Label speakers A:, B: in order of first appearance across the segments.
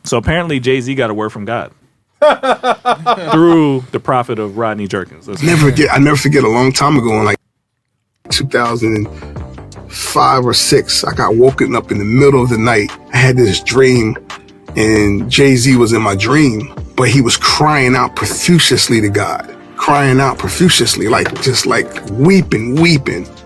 A: So apparently Jay-Z got a word from God through the prophet of Rodney Jerkins.
B: I never forget a long time ago in like 2005 or 6, I got woken up in the middle of the night. I had this dream and Jay-Z was in my dream, but he was crying out profusely to God, crying out profusely, just weeping,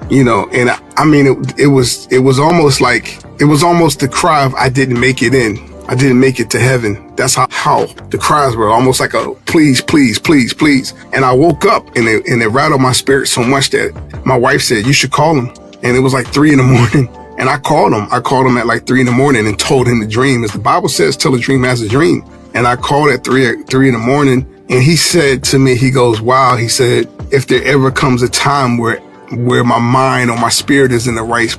B: you know. And I mean, it was almost the cry of I didn't make it in. I didn't make it to heaven. That's how the cries were, almost like a please, please, please, please. And I woke up and it rattled my spirit so much that my wife said, you should call him. And it was like 3 a.m. And I called him. I called him at like 3 a.m. and told him the dream. As the Bible says, tell a dream as a dream. And I called at 3 a.m. and he said to me, he goes, wow. He said, if there ever comes a time where my mind or my spirit is in the right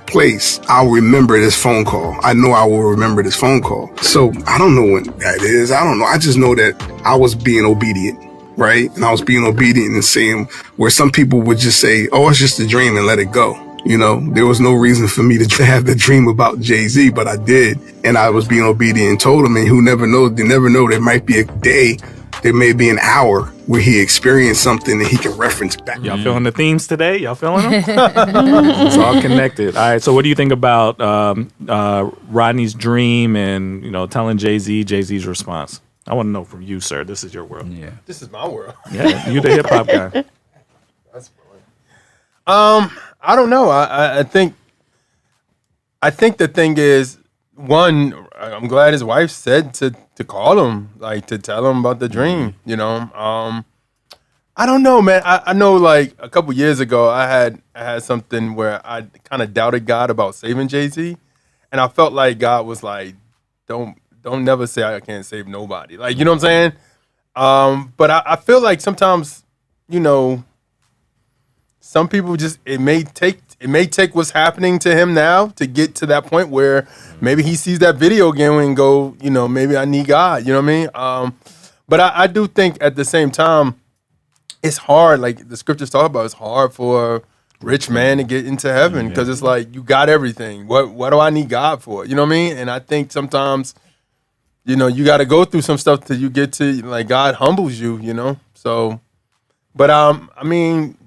B: place, I'll remember this phone call. I know I will remember this phone call. So I don't know when that is. I don't know. I just know that I was being obedient, right? And I was being obedient and saying where some people would just say, oh, it's just a dream and let it go. You know, there was no reason for me to have the dream about Jay-Z, but I did. And I was being obedient and told him, and who never know, they never know, there might be a day, there may be an hour where he experienced something that he can reference back.
A: Y'all feeling the themes today? Y'all feeling them? It's all connected. All right. So what do you think about Rodney's dream and, you know, telling Jay-Z's response? I want to know from you, sir. This is your world.
C: Yeah.
D: This is my world.
A: Yeah, you the hip hop guy.
D: That's brilliant. I don't know. I think the thing is, one, I'm glad his wife said to call him, like to tell him about the dream, you know. I don't know, man. I know like a couple years ago I had something where I kind of doubted God about saving Jay-Z, and I felt like God was like, don't never say I can't save nobody. Like, you know what I'm saying? But I feel like sometimes, you know, some people just it may take what's happening to him now to get to that point where maybe he sees that video again and go, you know, maybe I need God. You know what I mean? But I do think at the same time, it's hard. Like the scriptures talk about, it's hard for a rich man to get into heaven because it's like you got everything. What do I need God for? You know what I mean? And I think sometimes, you know, you got to go through some stuff till you get to like God humbles you. You know, so. But I mean,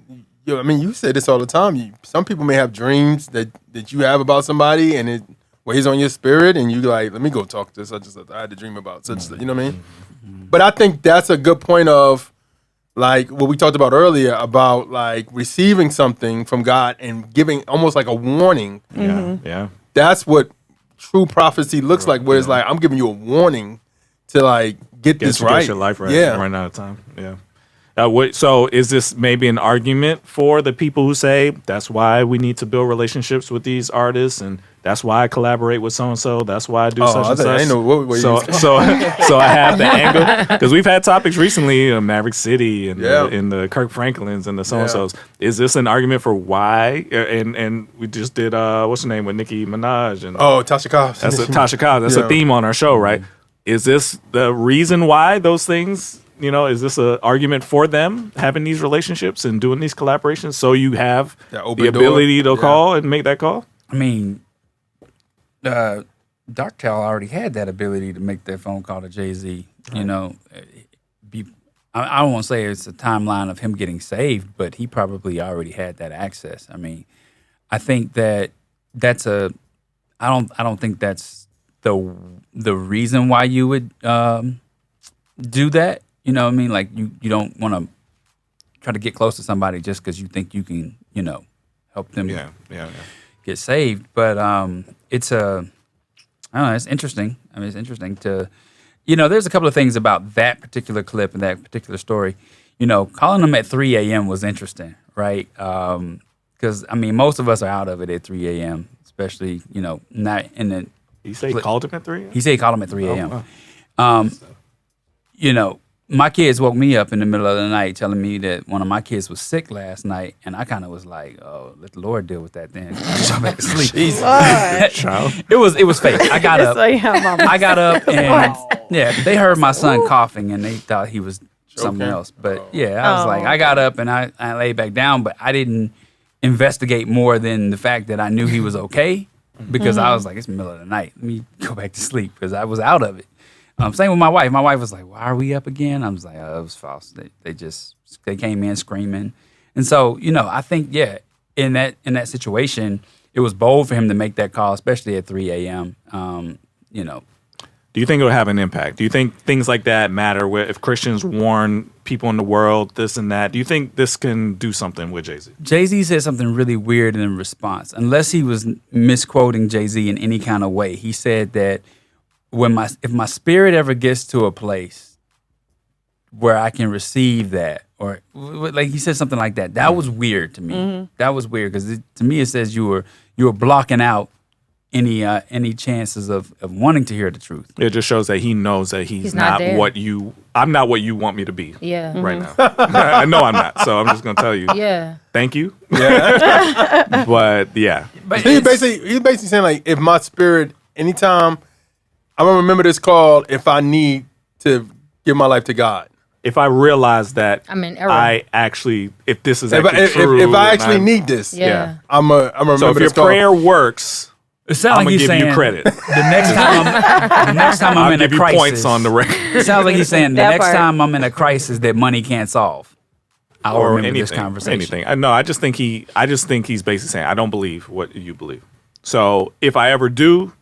D: you say this all the time. Some people may have dreams that you have about somebody, and it weighs on your spirit, and you like, let me go talk to such and such. I had a dream about such. You know what I mean? But I think that's a good point of like what we talked about earlier about like receiving something from God and giving almost like a warning.
A: Yeah.
D: That's what true prophecy looks like. Where it's like I'm giving you a warning to like get this right.
A: Get your life right.
D: Yeah.
A: Running out of time. Yeah. So is this maybe an argument for the people who say that's why we need to build relationships with these artists, and that's why I collaborate with so and so. That's why I do such and such.
D: I know what
A: so I have the angle because we've had topics recently, Maverick City and the Kirk Franklins and the so and so's. Is this an argument for why? And we just did what's her name with Nicki Minaj and
D: Tasha Cobbs.
A: That's Tasha Cobbs. That's a theme on our show, right? Is this the reason why those things? You know, is this an argument for them having these relationships and doing these collaborations so you have the ability to call and make that call?
C: I mean, Darktail already had that ability to make that phone call to Jay-Z. Right. You know, I don't want to say it's a timeline of him getting saved, but he probably already had that access. I mean, I think I don't think that's the reason why you would do that. You know what I mean? Like, you don't want to try to get close to somebody just because you think you can, you know, help them get saved. But I don't know, it's interesting. I mean, it's interesting to, you know, there's a couple of things about that particular clip and that particular story. You know, calling them at 3 a.m. was interesting, right? Because, I mean, most of us are out of it at 3 a.m., especially, you know, not in the...
A: He said he called him at 3 a.m.?
C: He said he called him at 3 a.m.
A: Oh, wow.
C: You know, my kids woke me up in the middle of the night telling me that one of my kids was sick last night, and I kind of was like, "Oh, let the Lord deal with that then." Go back to sleep. It was fake. I got up. I got up, and they heard my son coughing, and they thought he was something else. But I was like, I got up and I laid back down, but I didn't investigate more than the fact that I knew he was okay. because I was like, it's the middle of the night. Let me go back to sleep because I was out of it. Same with my wife. My wife was like, why are we up again? I was like, oh, it was false. They came in screaming. And so, I think, in that situation, it was bold for him to make that call, especially at 3 a.m.
A: Do you think it will have an impact? Do you think things like that matter? Where if Christians warn people in the world, this and that, do you think this can do something with Jay-Z?
C: Jay-Z said something really weird in response. Unless he was misquoting Jay-Z in any kind of way, he said that if my spirit ever gets to a place where I can receive that, or like he said something like that, that was weird to me. That was weird because to me it says you were blocking out any chances of wanting to hear the truth.
A: It just shows that he knows that he's not I'm not what you want me to be.
E: Yeah.
A: Right now. I know I'm not. So I'm just gonna tell you.
E: Yeah.
A: Thank you. Yeah. But yeah.
D: But he's basically saying like, if my spirit, anytime, I'm gonna remember this call if I need to give my life to God.
A: If I realize that
E: I'm in error.
A: if this is actually true.
D: If I actually need this,
E: Yeah.
D: I'm gonna remember
A: So if your
D: this call.
A: prayer works,
C: It sounds
A: I'm
C: like
A: gonna
C: he's
A: give
C: saying
A: you credit.
C: The next time I'm
A: I'll
C: in a
A: give you
C: crisis,
A: points on the record.
C: it sounds like he's saying the
E: That
C: next
E: part.
C: time I'm in a crisis that money can't solve, I'll
A: Or
C: remember
A: anything.
C: this conversation.
A: Anything. I just think he's basically saying, I don't believe what you believe. So if I ever do,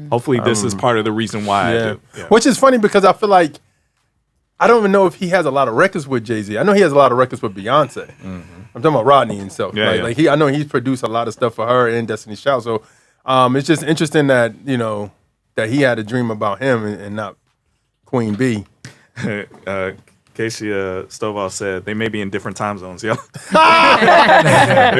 A: hopefully this is part of the reason why I do. Yeah.
D: Which is funny because I feel like I don't even know if he has a lot of records with Jay-Z. I know he has a lot of records with Beyonce. I'm talking about Rodney himself.
A: Yeah,
D: like,
A: yeah.
D: I know he's produced a lot of stuff for her and Destiny's Child. So it's just interesting that that he had a dream about him and not Queen B.
A: Casey Stovall said they may be in different time zones, yo. It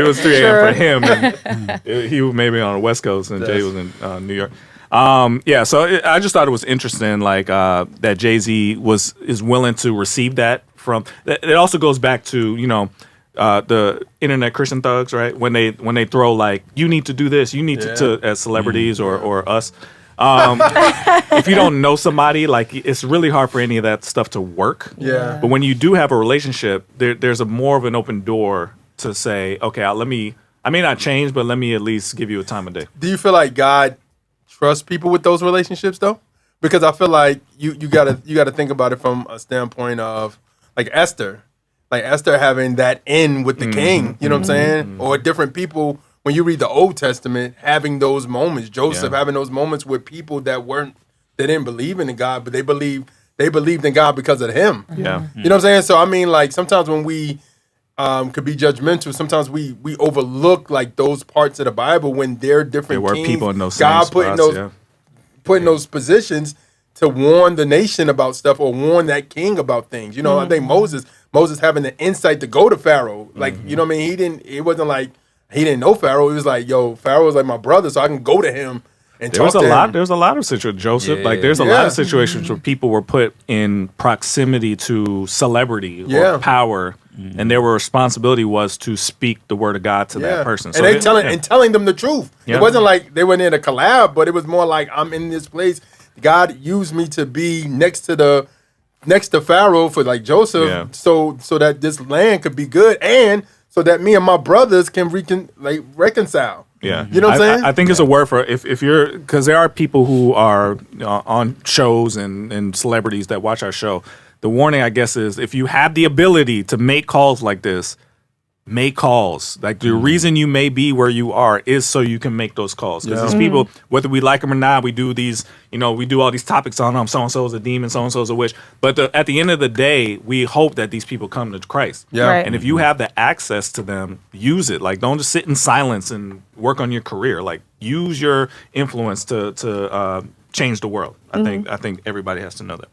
A: was 3 a.m. for him, and he was maybe on the West Coast, and Jay was in New York. So I just thought it was interesting, like that Jay-Z is willing to receive that from. It also goes back to the internet Christian thugs, right? When they throw like, you need to do this, you need to as celebrities or us. If you don't know somebody, like it's really hard for any of that stuff to work.
D: Yeah.
A: But when you do have a relationship, there's a more of an open door to say, okay, I may not change, but let me at least give you a time of day.
D: Do you feel like God trusts people with those relationships though? Because I feel like you gotta think about it from a standpoint of like Esther having that in with the king. You know what I'm saying? Or different people. When you read the Old Testament, having those moments, Joseph having those moments with people that didn't believe in God, but they believed in God because of him.
A: Yeah.
D: You know what I'm saying? So I mean, like sometimes when we could be judgmental, sometimes we overlook like those parts of the Bible when they're different.
A: There were
D: kings,
A: people in those
D: God
A: same
D: put in
A: spots,
D: those put in those positions to warn the nation about stuff or warn that king about things. I think Moses having the insight to go to Pharaoh, like you know what I mean. It wasn't like he didn't know Pharaoh. He was like, yo, Pharaoh was like my brother, so I can go to him and talk to him.
A: There's a lot of situations, Joseph. Like there's a lot of situations where people were put in proximity to celebrity or power, and their responsibility was to speak the word of God to that person. So
D: and telling them the truth. It wasn't like they went in a collab, but it was more like I'm in this place. God used me to be next to Pharaoh for like Joseph, so that this land could be good and so that me and my brothers can reconcile.
A: Yeah,
D: you know what I'm saying?
A: I think it's a word for if you're, because there are people who are on shows and celebrities that watch our show. The warning, I guess, is if you have the ability to make calls like this, make calls. Like the reason you may be where you are is so you can make those calls. Because these people, whether we like them or not, we do these, we do all these topics on them. So-and-so is a demon, so-and-so is a witch. But at the end of the day, we hope that these people come to Christ.
D: Yeah.
E: Right.
A: And if you have the access to them, use it. Like don't just sit in silence and work on your career. Like use your influence to change the world. I think everybody has to know that.